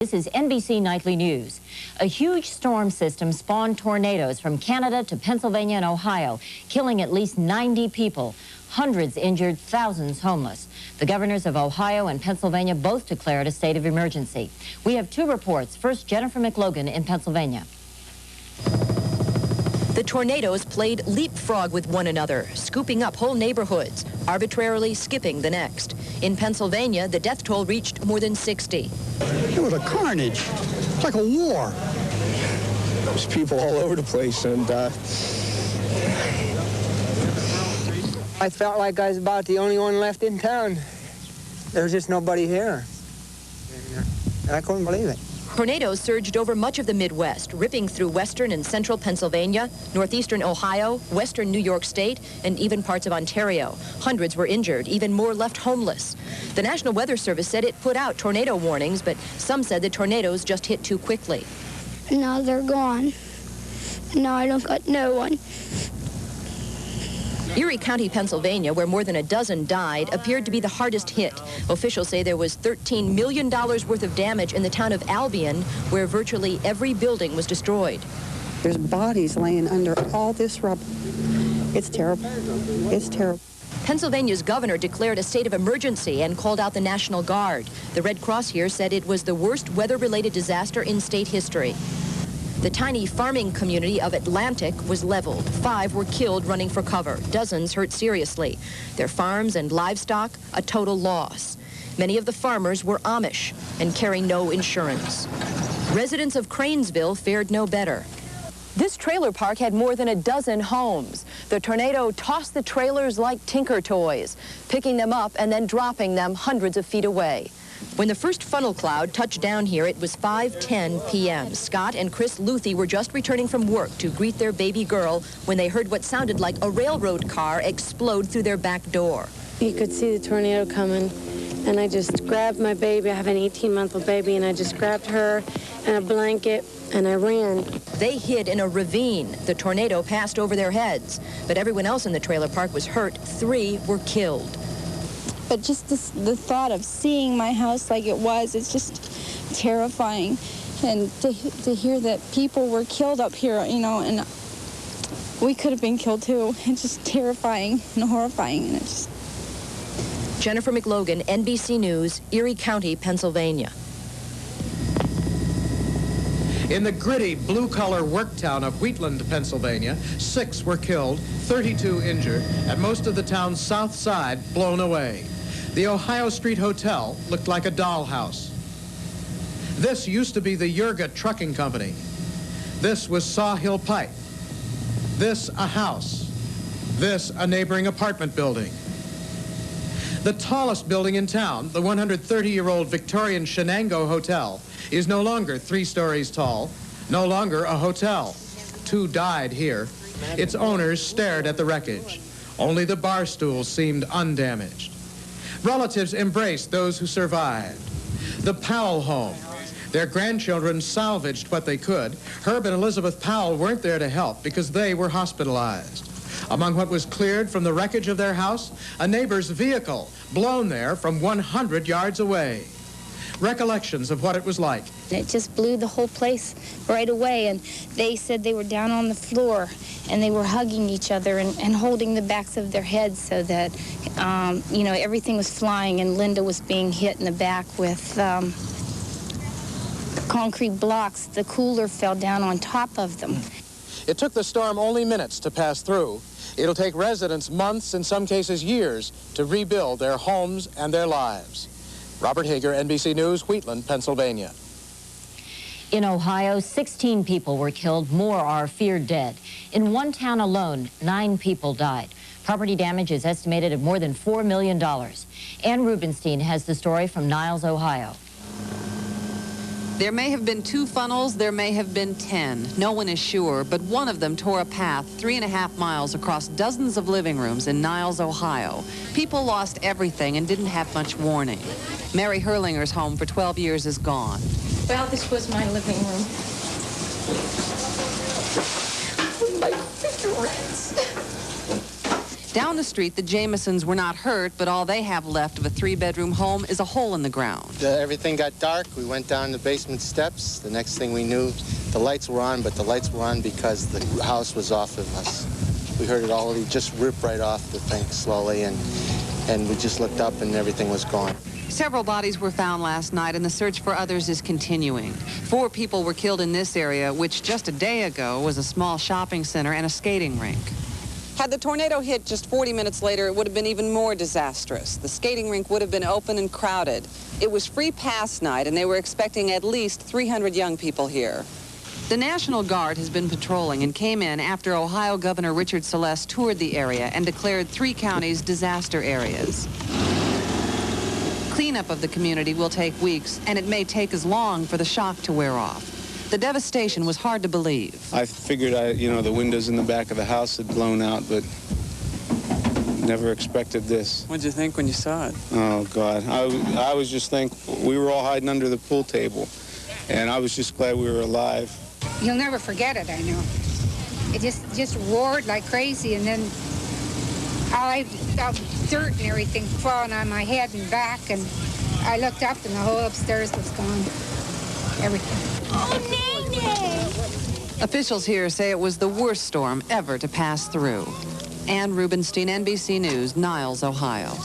This is NBC Nightly News. A huge storm system spawned tornadoes from Canada to Pennsylvania and Ohio, killing at least 90 people. Hundreds injured, thousands homeless. The governors of Ohio and Pennsylvania both declared a state of emergency. We have two reports. First, Jennifer McLogan in Pennsylvania. The tornadoes played leapfrog with one another, scooping up whole neighborhoods, arbitrarily skipping the next. In Pennsylvania, the death toll reached more than 60. It was a carnage. It's like a war. There's people all over the place, and I felt like I was about the only one left in town. There was just nobody here. And I couldn't believe it. Tornadoes surged over much of the Midwest, ripping through western and central Pennsylvania, northeastern Ohio, western New York State, and even parts of Ontario. Hundreds were injured, even more left homeless. The National Weather Service said it put out tornado warnings, but some said the tornadoes just hit too quickly. Now they're gone. Now I don't got no one. Erie County, Pennsylvania, where more than a dozen died, appeared to be the hardest hit. Officials say there was $13 million worth of damage in the town of Albion, where virtually every building was destroyed. There's bodies laying under all this rubble. It's terrible. It's terrible. Pennsylvania's governor declared a state of emergency and called out the National Guard. The Red Cross here said it was the worst weather-related disaster in state history. The tiny farming community of Atlantic was leveled. 5 were killed running for cover. Dozens hurt seriously. Their farms and livestock, a total loss. Many of the farmers were Amish and carry no insurance. Residents of Cranesville fared no better. This trailer park had more than a dozen homes. The tornado tossed the trailers like tinker toys, picking them up and then dropping them hundreds of feet away. When the first funnel cloud touched down here, it was 5:10 p.m. Scott and Chris Luthi were just returning from work to greet their baby girl when they heard what sounded like a railroad car explode through their back door. You could see the tornado coming, and I just grabbed my baby. I have an 18-month-old baby, and I just grabbed her and a blanket, and I ran. They hid in a ravine. The tornado passed over their heads, but everyone else in the trailer park was hurt. 3 were killed. But just the thought of seeing my house like it was, it's just terrifying. And to hear that people were killed up here, you know, and we could have been killed too. It's just terrifying and horrifying. And it's just... Jennifer McLogan, NBC News, Erie County, Pennsylvania. In the gritty blue-collar work town of Wheatland, Pennsylvania, 6 were killed, 32 injured, and most of the town's south side blown away. The Ohio Street Hotel looked like a dollhouse. This used to be the Yurga Trucking Company. This was Sawhill Pike. This a house. This a neighboring apartment building. The tallest building in town, the 130-year-old Victorian Shenango Hotel, is no longer 3 stories tall, no longer a hotel. 2 died here. Its owners stared at the wreckage. Only the bar stools seemed undamaged. Relatives embraced those who survived. The Powell home. Their grandchildren salvaged what they could. Herb and Elizabeth Powell weren't there to help because they were hospitalized. Among what was cleared from the wreckage of their house, a neighbor's vehicle blown there from 100 yards away. Recollections of what it was like. It just blew the whole place right away, and they said they were down on the floor and they were hugging each other and holding the backs of their heads so that, you know, everything was flying, and Linda was being hit in the back with concrete blocks. The cooler fell down on top of them. It took the storm only minutes to pass through. It'll take residents months, in some cases years, to rebuild their homes and their lives. Robert Hager, NBC News, Wheatland, Pennsylvania. In Ohio, 16 people were killed. More are feared dead. In one town alone, 9 people died. Property damage is estimated at more than $4 million. Ann Rubenstein has the story from Niles, Ohio. There may have been 2 funnels, there may have been 10. No one is sure, but one of them tore a path 3.5 miles across dozens of living rooms in Niles, Ohio. People lost everything and didn't have much warning. Mary Hurlinger's home for 12 years is gone. Well, this was my living room. My cigarettes. Down the street, the Jamesons were not hurt, but all they have left of a 3-bedroom home is a hole in the ground. Everything got dark. We went down the basement steps. The next thing we knew, the lights were on, but the lights were on because the house was off of us. We heard it all just rip right off the thing slowly, and we just looked up and everything was gone. Several bodies were found last night, and the search for others is continuing. 4 people were killed in this area, which just a day ago was a small shopping center and a skating rink. Had the tornado hit just 40 minutes later, it would have been even more disastrous. The skating rink would have been open and crowded. It was free pass night, and they were expecting at least 300 young people here. The National Guard has been patrolling and came in after Ohio Governor Richard Celeste toured the area and declared 3 counties disaster areas. Cleanup of the community will take weeks, and it may take as long for the shock to wear off. The devastation was hard to believe. I figured, the windows in the back of the house had blown out, but never expected this. What did you think when you saw it? Oh, God. I was just thankful. We were all hiding under the pool table, and I was just glad we were alive. You'll never forget it, I know. It just roared like crazy, and then all dirt and everything falling on my head and back, and I looked up and the whole upstairs was gone. Everything. Oh, Nene! Officials here say it was the worst storm ever to pass through. Ann Rubenstein, NBC News, Niles, Ohio.